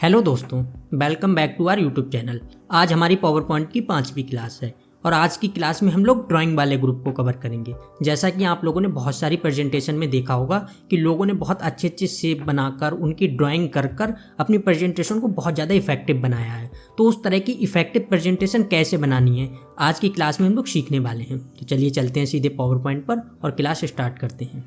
Hello दोस्तों, welcome back to our YouTube channel. आज हमारी पावर पॉइंट की 5वीं क्लास है और आज की क्लास में हम लोग ड्राइंग वाले ग्रुप को कवर करेंगे। जैसा कि आप लोगों ने बहुत सारी प्रेजेंटेशन में देखा होगा कि लोगों ने बहुत अच्छे अच्छे शेप बनाकर उनकी ड्राइंग कर कर अपनी प्रेजेंटेशन को बहुत ज़्यादा इफेक्टिव बनाया है। तो उस तरह की इफेक्टिव प्रेजेंटेशन कैसे बनानी है आज की क्लास में हम लोग सीखने वाले हैं। तो चलिए चलते हैं सीधे पावर पॉइंट पर और क्लास स्टार्ट करते हैं।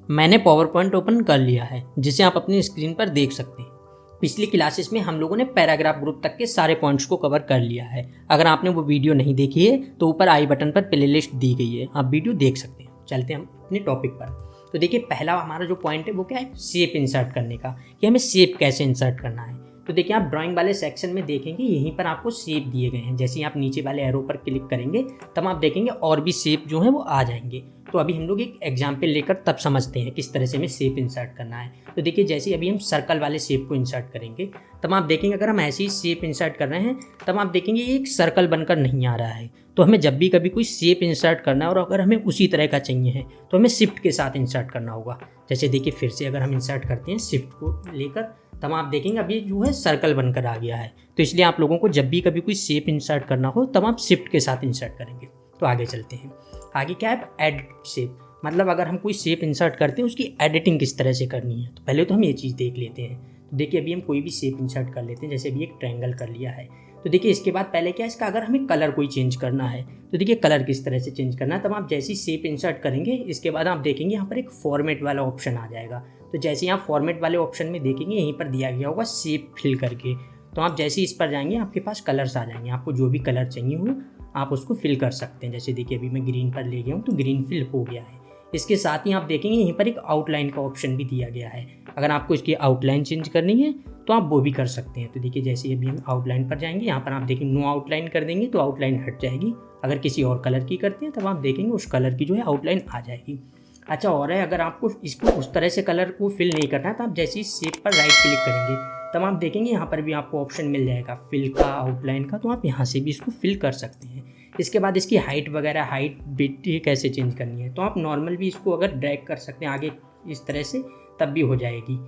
मैंने पावर पॉइंट ओपन कर लिया है जिसे आप अपनी स्क्रीन पर देख सकते हैं। पिछली क्लासेस में हम लोगों ने पैराग्राफ ग्रुप तक के सारे पॉइंट्स को कवर कर लिया है। अगर आपने वो वीडियो नहीं देखी है तो ऊपर आई बटन पर प्लेलिस्ट दी गई है, आप वीडियो देख सकते हैं। चलते हैं हम अपने टॉपिक पर। तो देखिए, पहला हमारा जो पॉइंट है वो क्या है, शेप इंसर्ट करने का, कि हमें शेप कैसे इंसर्ट करना है। तो देखिए, आप ड्राइंग वाले सेक्शन में देखेंगे यहीं पर आपको शेप दिए गए हैं। जैसे ही आप नीचे वाले एरो पर क्लिक करेंगे तब आप देखेंगे और भी शेप जो है वो आ जाएंगे। तो अभी हम लोग एक एग्जाम्पल लेकर तब समझते हैं किस तरह से हमें शेप इंसर्ट करना है। तो देखिए, जैसे अभी हम सर्कल वाले शेप को इंसर्ट करेंगे तब आप देखेंगे अगर हम ऐसे ही शेप इंसर्ट कर रहे हैं तब आप देखेंगे ये एक सर्कल बनकर नहीं आ रहा है। तो हमें जब भी कभी कोई शेप इंसर्ट करना है और अगर हमें उसी तरह का चाहिए है तो हमें शिफ्ट के साथ इंसर्ट करना होगा। जैसे देखिए, फिर से अगर हम इंसर्ट करते हैं शिफ्ट को लेकर तब आप देखेंगे अभी जो है सर्कल बनकर आ गया है। तो इसलिए आप लोगों को जब भी कभी कोई शेप इंसर्ट करना हो तब आप शिफ्ट के साथ इंसर्ट करेंगे। तो आगे चलते हैं। आगे क्या है, एडिट शेप। मतलब अगर हम कोई शेप इंसर्ट करते हैं उसकी एडिटिंग किस तरह से करनी है। तो पहले तो हम ये चीज़ देख लेते हैं। तो देखिए, अभी हम कोई भी शेप इंसर्ट कर लेते हैं। जैसे अभी एक ट्रायंगल कर लिया है। तो देखिए, इसके बाद पहले क्या है, इसका अगर हमें कलर कोई चेंज करना है तो देखिए कलर किस तरह से चेंज करना है। तब आप जैसी शेप इंसर्ट करेंगे इसके बाद आप देखेंगे यहाँ पर एक फॉर्मेट वाला ऑप्शन आ जाएगा। तो जैसे ही आप फॉर्मेट वाले ऑप्शन में देखेंगे यहीं पर दिया गया होगा शेप फिल करके। तो आप जैसे ही इस पर जाएंगे आपके पास कलर्स आ जाएंगे। आपको जो भी कलर चाहिए हो आप उसको फिल कर सकते हैं। जैसे देखिए, अभी मैं ग्रीन पर ले गया हूँ तो ग्रीन फिल हो गया है। इसके साथ ही आप देखेंगे यहीं पर एक आउटलाइन का ऑप्शन भी दिया गया है। अगर आपको इसकी आउटलाइन चेंज करनी है तो आप वो भी कर सकते हैं। तो देखिए, जैसे अभी हम आउटलाइन पर जाएंगे यहाँ पर आप देखेंगे नो आउटलाइन कर देंगे तो आउटलाइन हट जाएगी। अगर किसी और कलर की करते हैं तब आप देखेंगे उस कलर की जो है आउटलाइन आ जाएगी। अच्छा, और है अगर आपको इसको उस तरह से कलर को फिल नहीं करना है तो आप जैसे ही शेप पर राइट क्लिक करेंगे तब आप देखेंगे यहाँ पर भी आपको ऑप्शन मिल जाएगा फिल का, आउटलाइन का। तो आप यहाँ से भी इसको फिल कर सकते हैं। इसके बाद इसकी हाइट वगैरह, हाइट बिट कैसे चेंज करनी है तो आप नॉर्मल भी इसको अगर ड्रैग कर सकते हैं आगे इस तरह से तब भी हो जाएगी।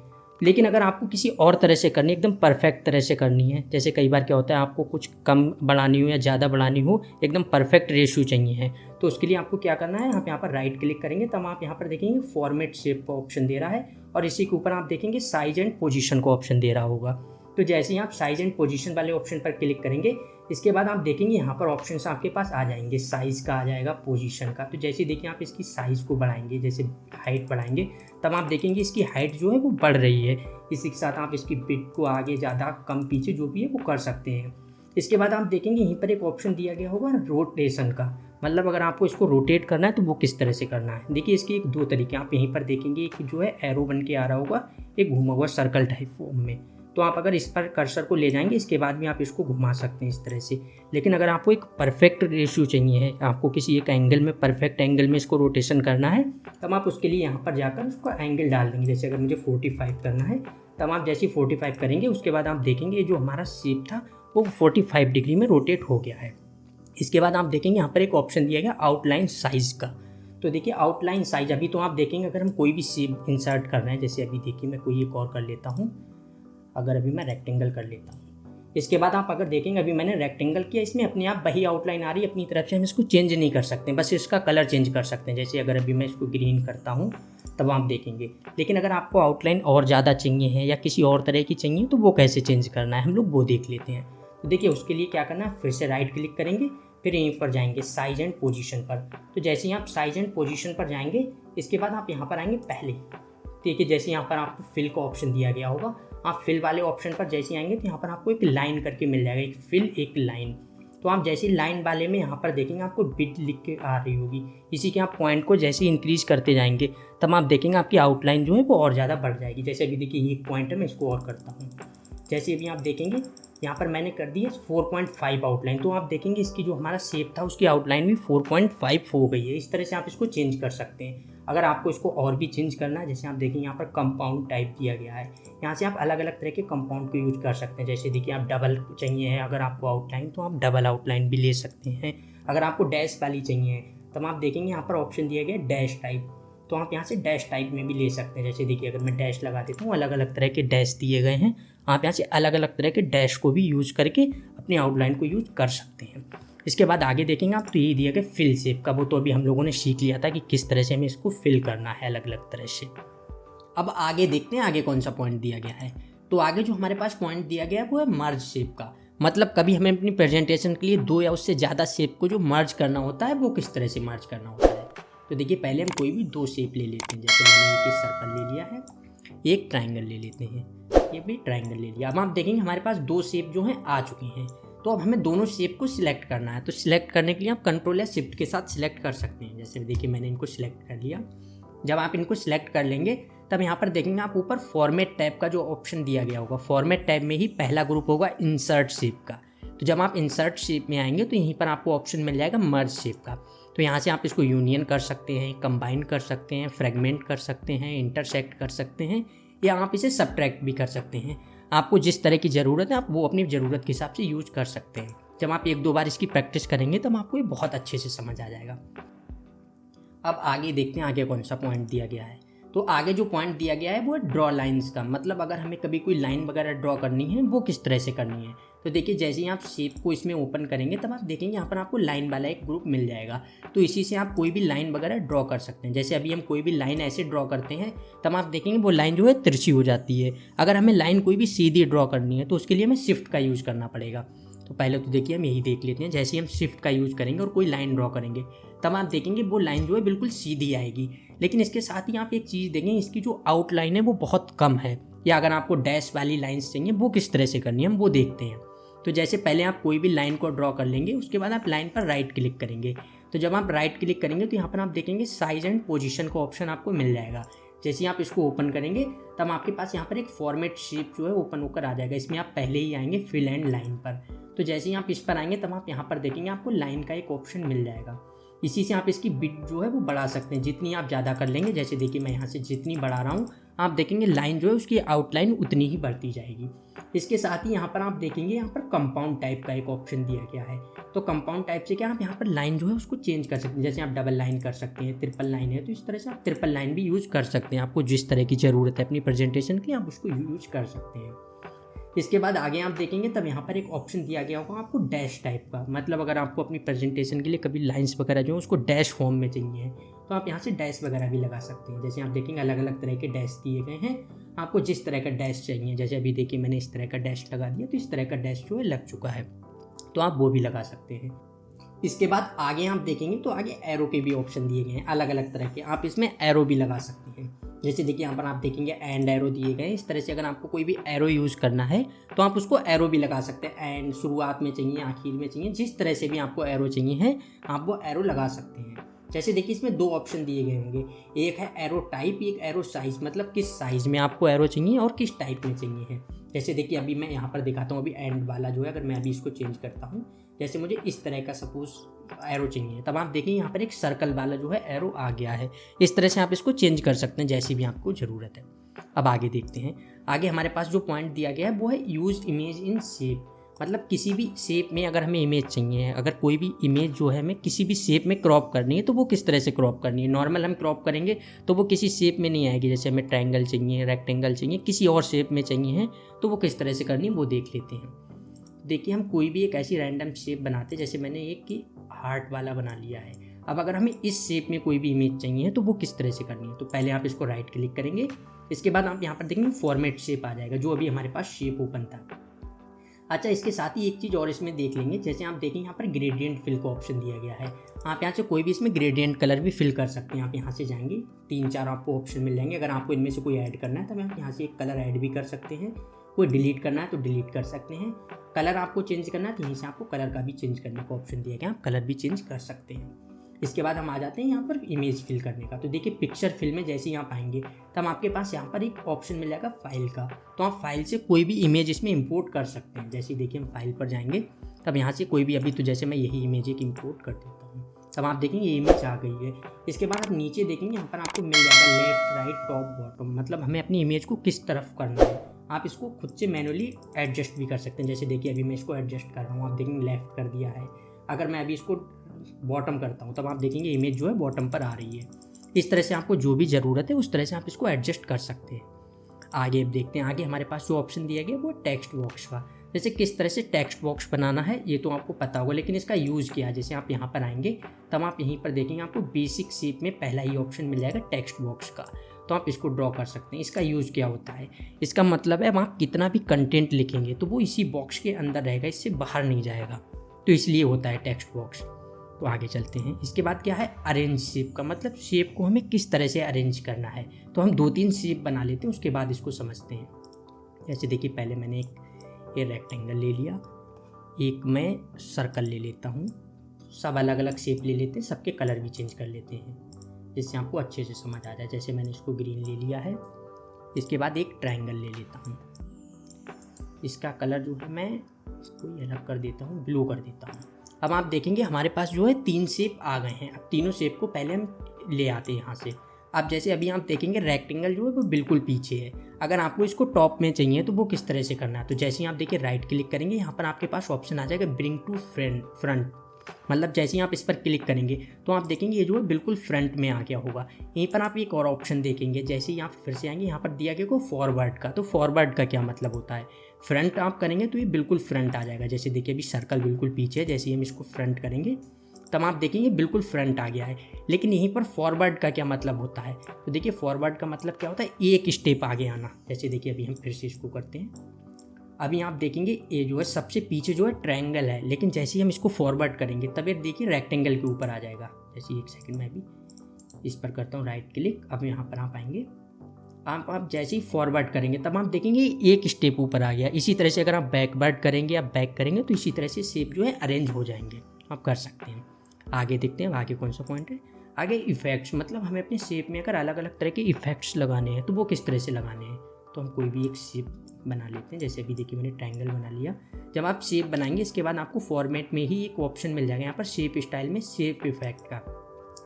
लेकिन अगर आपको किसी और तरह से करनी है, एकदम परफेक्ट तरह से करनी है, जैसे कई बार क्या होता है आपको कुछ कम बढ़ानी हो या ज़्यादा बढ़ानी हो, एकदम परफेक्ट रेशियो चाहिए है, तो उसके लिए आपको क्या करना है, यहाँ पर राइट क्लिक करेंगे तब आप यहाँ पर देखेंगे फॉर्मेट शेप का ऑप्शन दे रहा है और इसी के ऊपर आप देखेंगे साइज एंड पोजीशन का ऑप्शन दे रहा होगा। तो जैसे ही आप साइज एंड पोजीशन वाले ऑप्शन पर क्लिक करेंगे इसके बाद आप देखेंगे यहाँ पर ऑप्शंस आपके पास आ जाएंगे, साइज़ का आ जाएगा, पोजीशन का। तो जैसे देखिए आप इसकी साइज़ को बढ़ाएंगे, जैसे हाइट बढ़ाएंगे तब आप देखेंगे इसकी हाइट जो है वो बढ़ रही है। इसी के साथ आप इसकी बिट को आगे ज़्यादा कम पीछे जो भी है वो कर सकते हैं। इसके बाद आप देखेंगे यहीं पर एक ऑप्शन दिया गया होगा रोटेशन का। मतलब अगर आपको इसको रोटेट करना है तो वो किस तरह से करना है। देखिए, इसके एक दो तरीके आप यहीं पर देखेंगे। एक जो है एरो बन के आ रहा होगा, एक घुमा हुआ सर्कल टाइप फॉर्म में। तो आप अगर इस पर कर्सर को ले जाएंगे इसके बाद भी आप इसको घुमा सकते हैं इस तरह से। लेकिन अगर आपको एक परफेक्ट रेशियो चाहिए है, आपको किसी एक एंगल में, परफेक्ट एंगल में इसको रोटेशन करना है तब आप उसके लिए यहाँ पर जाकर उसको एंगल डाल देंगे। जैसे अगर मुझे 45 करना है तब आप जैसे 45 करेंगे उसके बाद आप देखेंगे जो हमारा शेप था वो 45 डिग्री में रोटेट हो गया है। इसके बाद आप देखेंगे यहाँ पर एक ऑप्शन दिया गया आउटलाइन साइज़ का। तो देखिए, आउटलाइन साइज अभी तो आप देखेंगे अगर हम कोई भी शेप इंसर्ट कर रहे हैं, जैसे अभी देखिए मैं कोई एक और कर लेता हूँ। अगर अभी मैं रेक्टेंगल कर लेता हूँ, इसके बाद आप अगर देखेंगे अभी मैंने रेक्टेंगल किया, इसमें अपने आप वही आउटलाइन आ रही है अपनी तरफ से। हम इसको चेंज नहीं कर सकते, बस इसका कलर चेंज कर सकते हैं। जैसे अगर अभी मैं इसको ग्रीन करता हूँ तब आप देखेंगे। लेकिन अगर आपको आउटलाइन और ज़्यादा चाहिए है या किसी और तरह की चाहिए तो वो कैसे चेंज करना है हम लोग वो देख लेते हैं। तो देखिए, उसके लिए क्या करना है, फिर से राइट क्लिक करेंगे, फिर यहीं पर जाएंगे साइज एंड पोजीशन पर। तो जैसे ही आप साइज एंड पोजीशन पर जाएंगे इसके बाद आप यहाँ पर आएंगे पहले। देखिए, जैसे यहाँ पर आपको फिल का ऑप्शन दिया गया होगा, आप फिल वाले ऑप्शन पर जैसे आएंगे तो यहाँ पर आपको एक लाइन करके मिल जाएगा, एक फिल एक लाइन। तो आप जैसे लाइन वाले में यहाँ पर देखेंगे आपको बिट लिख के आ रही होगी। इसी के आप पॉइंट को जैसे इंक्रीज करते जाएंगे तब आप देखेंगे आपकी आउटलाइन जो है वो और ज़्यादा बढ़ जाएगी। जैसे अभी देखिए ये एक पॉइंट है, मैं इसको और करता हूँ। जैसे अभी आप देखेंगे यहाँ पर मैंने कर दी है 4.5 आउटलाइन। तो आप देखेंगे इसकी जो हमारा शेप था उसकी आउटलाइन भी 4.5 हो गई है। इस तरह से आप इसको चेंज कर सकते हैं। अगर आपको इसको और भी चेंज करना है, जैसे आप देखेंगे यहाँ पर कंपाउंड टाइप दिया गया है, यहाँ से आप अलग अलग तरह के कंपाउंड को यूज कर सकते हैं। जैसे देखिए आप डबल चाहिए है अगर आपको आउटलाइन तो आप डबल आउटलाइन भी ले सकते हैं। अगर आपको डैश वाली चाहिए तब आप देखेंगे यहाँ पर ऑप्शन दिया गया है डैश टाइप। तो आप यहाँ से डैश टाइप में भी ले सकते हैं। जैसे देखिए अगर मैं डैश लगा देता हूँ, अलग अलग तरह के डैश दिए गए हैं, आप यहाँ से अलग अलग तरह के डैश को भी यूज करके अपनी आउटलाइन को यूज कर सकते हैं। इसके बाद आगे देखेंगे आप तो ये दिया गया फिल शेप का, वो तो अभी हम लोगों ने सीख लिया था कि किस तरह से हमें इसको फिल करना है अलग अलग तरह से। अब आगे देखते हैं आगे कौन सा पॉइंट दिया गया है। तो आगे जो हमारे पास पॉइंट दिया गया है वो है मर्ज शेप का। मतलब कभी हमें अपनी प्रेजेंटेशन के लिए 2 या उससे ज़्यादा शेप को जो मर्ज करना होता है वो किस तरह से मर्ज करना होता है। तो देखिए पहले हम कोई भी 2 शेप ले लेते हैं। जैसे मैंने एक सर्कल ले लिया है, एक ट्राइंगल ले लेते हैं, ये भी ट्राइंगल ले लिया। अब आप देखेंगे हमारे पास 2 शेप जो हैं आ चुके हैं। तो अब हमें दोनों शेप को सिलेक्ट करना है। तो सिलेक्ट करने के लिए आप कंट्रोल या शिफ्ट के साथ सिलेक्ट कर सकते हैं। जैसे देखिए मैंने इनको सिलेक्ट कर लिया। जब आप इनको सिलेक्ट कर लेंगे तब यहाँ पर देखेंगे आप ऊपर फॉर्मेट टैब का जो ऑप्शन दिया गया होगा, फॉर्मेट टैब में ही पहला ग्रुप होगा इंसर्ट शेप का। तो जब आप इंसर्ट शेप में आएंगे तो यहीं पर आपको ऑप्शन मिल जाएगा मर्ज शेप का। तो यहाँ से आप इसको यूनियन कर सकते हैं, कंबाइन कर सकते हैं, फ्रेगमेंट कर सकते हैं, इंटरसेक्ट कर सकते हैं, या आप इसे सब्ट्रैक्ट भी कर सकते हैं। आपको जिस तरह की ज़रूरत है आप वो अपनी ज़रूरत के हिसाब से यूज कर सकते हैं। जब आप 1-2 बार इसकी प्रैक्टिस करेंगे तब आपको ये बहुत अच्छे से समझ आ जाएगा। अब आगे देखते हैं आगे कौन सा पॉइंट दिया गया है। तो आगे जो पॉइंट दिया गया है वो है ड्रॉ लाइंस का। मतलब अगर हमें कभी कोई लाइन वगैरह ड्रॉ करनी है वो किस तरह से करनी है। तो देखिए जैसे ही आप शेप को इसमें ओपन करेंगे तब आप देखेंगे यहाँ पर आपको लाइन वाला एक ग्रुप मिल जाएगा। तो इसी से आप कोई भी लाइन वगैरह ड्रॉ कर सकते हैं। जैसे अभी हम कोई भी लाइन ऐसे ड्रॉ करते हैं तब आप देखेंगे वो लाइन जो है तिरछी हो जाती है। अगर हमें लाइन कोई भी सीधी ड्रॉ करनी है तो उसके लिए हमें शिफ्ट का यूज़ करना पड़ेगा। तो पहले तो देखिए हम यही देख लेते हैं। जैसे ही हम शिफ्ट का यूज़ करेंगे और कोई लाइन ड्रॉ करेंगे तब आप देखेंगे वो लाइन जो है बिल्कुल सीधी आएगी। लेकिन इसके साथ ही आप एक चीज़ देखेंगे, इसकी जो आउटलाइन है वो बहुत कम है। या अगर आपको डैश वाली लाइन्स चाहिए वो किस तरह से करनी है हम वो देखते हैं। तो जैसे पहले आप कोई भी लाइन को ड्रॉ कर लेंगे, उसके बाद आप लाइन पर राइट क्लिक करेंगे। तो जब आप राइट क्लिक करेंगे तो यहाँ पर आप देखेंगे साइज एंड पोजीशन का ऑप्शन आपको मिल जाएगा। जैसे ही आप इसको ओपन करेंगे तब आपके पास यहाँ पर एक फॉर्मेट शेप जो है ओपन होकर आ जाएगा। इसमें आप पहले ही आएंगे फिल एंड लाइन पर। तो जैसे ही आप इस पर आएंगे तब आप यहाँ पर देखेंगे आपको लाइन का एक ऑप्शन मिल जाएगा। इसी से आप इसकी बिट जो है वो बढ़ा सकते हैं। जितनी आप ज़्यादा कर लेंगे, जैसे देखिए मैं यहाँ से जितनी बढ़ा रहा हूँ आप देखेंगे लाइन जो है उसकी आउटलाइन उतनी ही बढ़ती जाएगी। इसके साथ ही यहाँ पर आप देखेंगे यहाँ पर कंपाउंड टाइप का एक ऑप्शन दिया गया है। तो कंपाउंड टाइप से क्या आप यहाँ पर लाइन जो है उसको चेंज कर सकते हैं। जैसे आप डबल लाइन कर सकते हैं, ट्रिपल लाइन है तो इस तरह से आप ट्रिपल लाइन भी यूज़ कर सकते हैं। आपको जिस तरह की ज़रूरत है अपनी प्रेजेंटेशन की आप उसको यूज कर सकते हैं। इसके बाद आगे आप देखेंगे तब यहाँ पर एक ऑप्शन दिया गया होगा आपको डैश टाइप का। मतलब अगर आपको अपनी प्रेजेंटेशन के लिए कभी लाइंस वगैरह जो है उसको डैश फॉर्म में चाहिए है तो आप यहाँ से डैश वगैरह भी लगा सकते हैं। जैसे आप देखेंगे अलग अलग तरह के डैश दिए गए हैं, आपको जिस तरह का डैश चाहिए। जैसे अभी देखिए मैंने इस तरह का डैश लगा दिया तो इस तरह का डैश जो है लग चुका है, तो आप वो भी लगा सकते हैं। इसके बाद आगे आप देखेंगे तो आगे एरो के भी ऑप्शन दिए गए हैं अलग अलग तरह के, आप इसमें एरो भी लगा सकते हैं। जैसे देखिए यहाँ पर आप देखेंगे एंड एरो दिए गए हैं। इस तरह से अगर आपको कोई भी एरो यूज़ करना है तो आप उसको एरो भी लगा सकते हैं। एंड शुरुआत में चाहिए, आखिर में चाहिए, जिस तरह से भी आपको एरो चाहिए है आप वो एरो लगा सकते हैं। जैसे देखिए इसमें 2 ऑप्शन दिए गए होंगे, एक है एरो टाइप, एक एरो साइज। मतलब किस साइज़ में आपको एरो चाहिए और किस टाइप में चाहिए है। जैसे देखिए अभी मैं यहाँ पर दिखाता हूँ, अभी एंड वाला जो है अगर मैं अभी इसको चेंज करता हूँ, जैसे मुझे इस तरह का सपोज एरो चाहिए तब आप देखेंगे यहाँ पर एक सर्कल वाला जो है एरो आ गया है। इस तरह से आप इसको चेंज कर सकते हैं जैसी भी आपको ज़रूरत है। अब आगे देखते हैं। आगे हमारे पास जो पॉइंट दिया गया है वो है यूज़ इमेज इन शेप। मतलब किसी भी शेप में अगर हमें इमेज चाहिए है, अगर कोई भी इमेज जो है हमें किसी भी शेप में क्रॉप करनी है तो वो किस तरह से क्रॉप करनी है। नॉर्मल हम क्रॉप करेंगे तो वो किसी शेप में नहीं आएगी। जैसे हमें ट्रायंगल चाहिए, रेक्टेंगल चाहिए, किसी और शेप में चाहिए है तो वो किस तरह से करनी है वो देख लेते हैं। देखिए हम कोई भी एक ऐसी रैंडम शेप बनाते हैं, जैसे मैंने एक की हार्ट वाला बना लिया है। अब अगर हमें इस शेप में कोई भी इमेज चाहिए तो वो किस तरह से करनी है। तो पहले आप इसको राइट क्लिक करेंगे, इसके बाद आप यहाँ पर देखेंगे फॉर्मेट शेप आ जाएगा, जो अभी हमारे पास शेप ओपन था। अच्छा, इसके साथ ही एक चीज़ और इसमें देख लेंगे। जैसे आप देखेंगे यहाँ पर ग्रेडियंट फिल का ऑप्शन दिया गया है। आप यहाँ से कोई भी इसमें ग्रेडियंट कलर भी फिल कर सकते हैं। आप यहाँ से जाएंगे 3-4 आपको ऑप्शन मिल जाएंगे। अगर आपको इनमें से कोई ऐड करना है तब आप यहाँ से एक कलर ऐड भी कर सकते हैं। कोई डिलीट करना है तो डिलीट कर सकते हैं। कलर आपको चेंज करना है तो यहीं से आपको कलर का भी चेंज करने का ऑप्शन दिया गया, आप कलर भी चेंज कर सकते हैं। इसके बाद हम आ जाते हैं यहाँ पर इमेज फिल करने का। तो देखिए पिक्चर फिल में जैसे ही आप आएंगे तब आपके पास यहाँ पर एक ऑप्शन मिल जाएगा फाइल का। तो आप फाइल से कोई भी इमेज इसमें इंपोर्ट कर सकते हैं। जैसे देखिए हम फाइल पर जाएंगे तब यहाँ से कोई भी, अभी तो जैसे मैं यही इमेज एक इंपोर्ट कर देता हूँ, तब आप देखेंगे ये इमेज आ गई है। इसके बाद आप नीचे देखेंगे यहाँ पर आपको मिल जाएगा लेफ्ट, राइट, टॉप, बॉटम। मतलब हमें अपनी इमेज को किस तरफ करना है। आप इसको खुद से मैनुअली एडजस्ट भी कर सकते हैं। जैसे देखिए अभी मैं इसको एडजस्ट कर रहा हूँ, आप देखेंगे लेफ्ट कर दिया है। अगर मैं अभी इसको बॉटम करता हूँ तब आप देखेंगे इमेज जो है बॉटम पर आ रही है। इस तरह से आपको जो भी ज़रूरत है उस तरह से आप इसको एडजस्ट कर सकते हैं। आगे अब देखते हैं, आगे हमारे पास जो ऑप्शन दिया गया वो टेक्स्ट बॉक्स का। जैसे किस तरह से टेक्स्ट बॉक्स बनाना है ये तो आपको पता होगा, लेकिन इसका यूज़ क्या है। जैसे आप यहाँ पर आएंगे तब आप यहीं पर देखेंगे आपको बेसिक शेप में पहला ही ऑप्शन मिल जाएगा टेक्स्ट बॉक्स का, तो आप इसको ड्रॉ कर सकते हैं। इसका यूज़ क्या होता है, इसका मतलब है आप कितना भी कंटेंट लिखेंगे तो वो इसी बॉक्स के अंदर रहेगा, इससे बाहर नहीं जाएगा, तो इसलिए होता है टेक्स्ट बॉक्स। तो आगे चलते हैं। इसके बाद क्या है, अरेंज शेप का मतलब शेप को हमें किस तरह से अरेंज करना है। तो हम 2-3 शेप बना लेते हैं, उसके बाद इसको समझते हैं। जैसे देखिए पहले मैंने ये रेक्टेंगल ले लिया, एक मैं सर्कल ले लेता हूँ, सब अलग अलग शेप ले लेते हैं, सबके कलर भी चेंज कर लेते हैं जिससे आपको अच्छे से समझ आ जाए। जैसे मैंने इसको ग्रीन ले लिया है। इसके बाद एक ट्रायंगल ले लेता हूँ, इसका कलर जो है मैं इसको अलग कर देता हूँ, ब्लू कर देता हूँ। अब आप देखेंगे हमारे पास जो है 3 शेप आ गए हैं। अब तीनों शेप को पहले हम ले आते हैं यहाँ से। अब जैसे अभी आप देखेंगे रेक्टेंगल जो है वो बिल्कुल पीछे है, अगर आपको इसको टॉप में चाहिए तो वो किस तरह से करना है। तो जैसे ही आप देखिए राइट क्लिक करेंगे, यहाँ पर आपके पास ऑप्शन आ जाएगा ब्रिंग टू फ्रंट, मतलब जैसे ही आप इस पर क्लिक करेंगे तो आप देखेंगे ये जो है बिल्कुल फ्रंट में आ गया होगा। यहीं पर आप एक और ऑप्शन देखेंगे, जैसे ही आप फिर से आएंगे यहाँ पर दिया गया को फॉरवर्ड का। तो फॉरवर्ड का क्या मतलब होता है, फ्रंट आप करेंगे तो ये बिल्कुल फ्रंट आ जाएगा। जैसे देखिए अभी सर्कल बिल्कुल पीछे है, जैसे ही हम इसको फ्रंट करेंगे तब आप देखेंगे बिल्कुल फ्रंट आ गया है। लेकिन यहीं पर फॉरवर्ड का क्या मतलब होता है, तो देखिए फॉरवर्ड का मतलब क्या होता है, एक स्टेप आगे आना। जैसे देखिए अभी हम फिर से इसको करते हैं। अभी आप देखेंगे ये जो है सबसे पीछे जो है ट्रायंगल है, लेकिन जैसे ही हम इसको फॉरवर्ड करेंगे तब ये देखिए रेक्टेंगल के ऊपर आ जाएगा। जैसे एक सेकंड में भी इस पर करता हूँ राइट क्लिक। अब यहाँ पर आप आएंगे, आप जैसे ही फॉरवर्ड करेंगे तब आप देखेंगे एक स्टेप ऊपर आ गया। इसी तरह से अगर आप बैकवर्ड करेंगे या बैक करेंगे तो इसी तरह से शेप जो है अरेंज हो जाएंगे, आप कर सकते हैं। आगे देखते हैं आगे कौन सा पॉइंट है। आगे इफेक्ट्स, मतलब हमें अपने शेप में अगर अलग अलग तरह के इफेक्ट्स लगाने हैं तो वो किस तरह से लगाने हैं। तो हम कोई भी एक शेप बना लेते हैं। जैसे अभी देखिए मैंने ट्रायंगल बना लिया। जब आप शेप बनाएंगे इसके बाद आपको फॉर्मेट में ही एक ऑप्शन मिल जाएगा यहाँ पर शेप स्टाइल में शेप इफेक्ट का।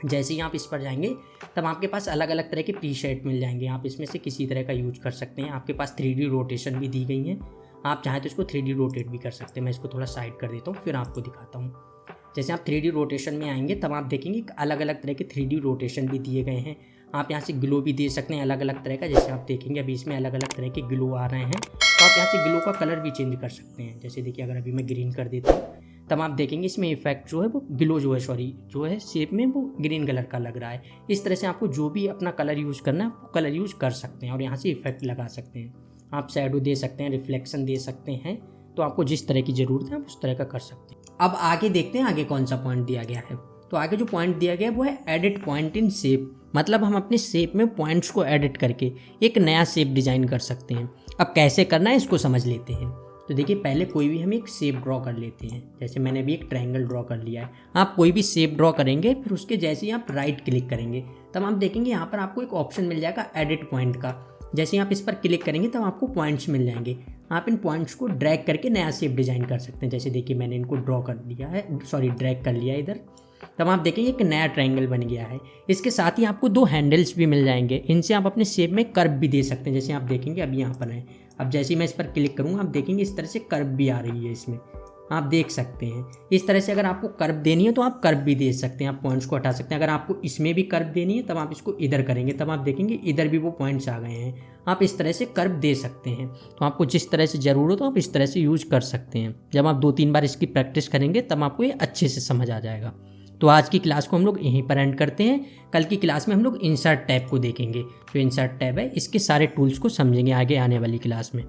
जैसे ही आप इस पर जाएंगे तब आपके पास अलग अलग तरह के प्रीसेट मिल जाएंगे, आप इसमें से किसी तरह का यूज कर सकते हैं। आपके पास 3D रोटेशन भी दी गई है, आप चाहें तो इसको 3D रोटेट भी कर सकते हैं। मैं इसको थोड़ा साइड कर देता हूँ फिर आपको दिखाता हूँ। जैसे आप 3D रोटेशन में आएंगे तब आप देखेंगे अलग अलग तरह के 3D रोटेशन भी दिए गए हैं। आप यहाँ से ग्लो भी दे सकते हैं अलग अलग तरह का। जैसे आप देखेंगे अभी इसमें अलग अलग तरह के ग्लो आ रहे हैं, तो आप यहाँ से ग्लो का कलर भी चेंज कर सकते हैं। जैसे देखिए अगर अभी मैं ग्रीन कर देता हूँ तब आप देखेंगे इसमें इफेक्ट जो है वो ग्लो जो है शेप में वो ग्रीन कलर का लग रहा है। इस तरह से आपको जो भी अपना कलर यूज़ करना है वो कलर यूज़ कर सकते हैं और यहाँ से इफेक्ट लगा सकते हैं। आप शैडो दे सकते हैं, रिफ्लेक्शन दे सकते हैं, तो आपको जिस तरह की ज़रूरत है आप उस तरह का कर सकते हैं। अब आगे देखते हैं आगे कौन सा पॉइंट दिया गया है। तो आगे जो पॉइंट दिया गया है वो है एडिट पॉइंट इन शेप, मतलब हम अपने शेप में पॉइंट्स को एडिट करके एक नया शेप डिज़ाइन कर सकते हैं। अब कैसे करना है इसको समझ लेते हैं। तो देखिए पहले कोई भी हम एक शेप ड्रॉ कर लेते हैं। जैसे मैंने अभी एक ट्रायंगल ड्रॉ कर लिया है। आप कोई भी शेप ड्रॉ करेंगे फिर उसके जैसे ही आप राइट क्लिक करेंगे तब आप देखेंगे यहाँ पर आपको एक ऑप्शन मिल जाएगा एडिट पॉइंट का। जैसे ही आप इस पर क्लिक करेंगे तब आपको पॉइंट्स मिल जाएंगे। आप इन पॉइंट्स को ड्रैग करके नया शेप डिज़ाइन कर सकते हैं। जैसे देखिए मैंने इनको ड्रैग कर लिया इधर, तब आप देखेंगे एक नया ट्रायंगल बन गया है। इसके साथ ही आपको 2 हैंडल्स भी मिल जाएंगे, इनसे आप अपने शेप में कर्व भी दे सकते हैं। जैसे आप देखेंगे अभी यहाँ पर है, अब जैसे ही मैं इस पर क्लिक करूँगा आप देखेंगे इस तरह से कर्व भी आ रही है, इसमें आप देख सकते हैं। इस तरह से अगर आपको कर्व देनी है तो आप कर्व भी दे सकते हैं, आप पॉइंट्स को हटा सकते हैं। अगर आपको इसमें भी कर्व देनी है तब आप इसको इधर करेंगे तब आप देखेंगे इधर भी वो पॉइंट्स आ गए हैं। आप इस तरह से कर्व दे सकते हैं। तो आपको जिस तरह से ज़रूरत हो आप इस तरह से यूज़ कर सकते हैं। जब आप 2-3 बार इसकी प्रैक्टिस करेंगे तब आपको ये अच्छे से समझ आ जाएगा। तो आज की क्लास को हम लोग यहीं पर एंड करते हैं। कल की क्लास में हम लोग इंसर्ट टैब को देखेंगे। जो इंसर्ट टैब है इसके सारे टूल्स को समझेंगे आगे आने वाली क्लास में।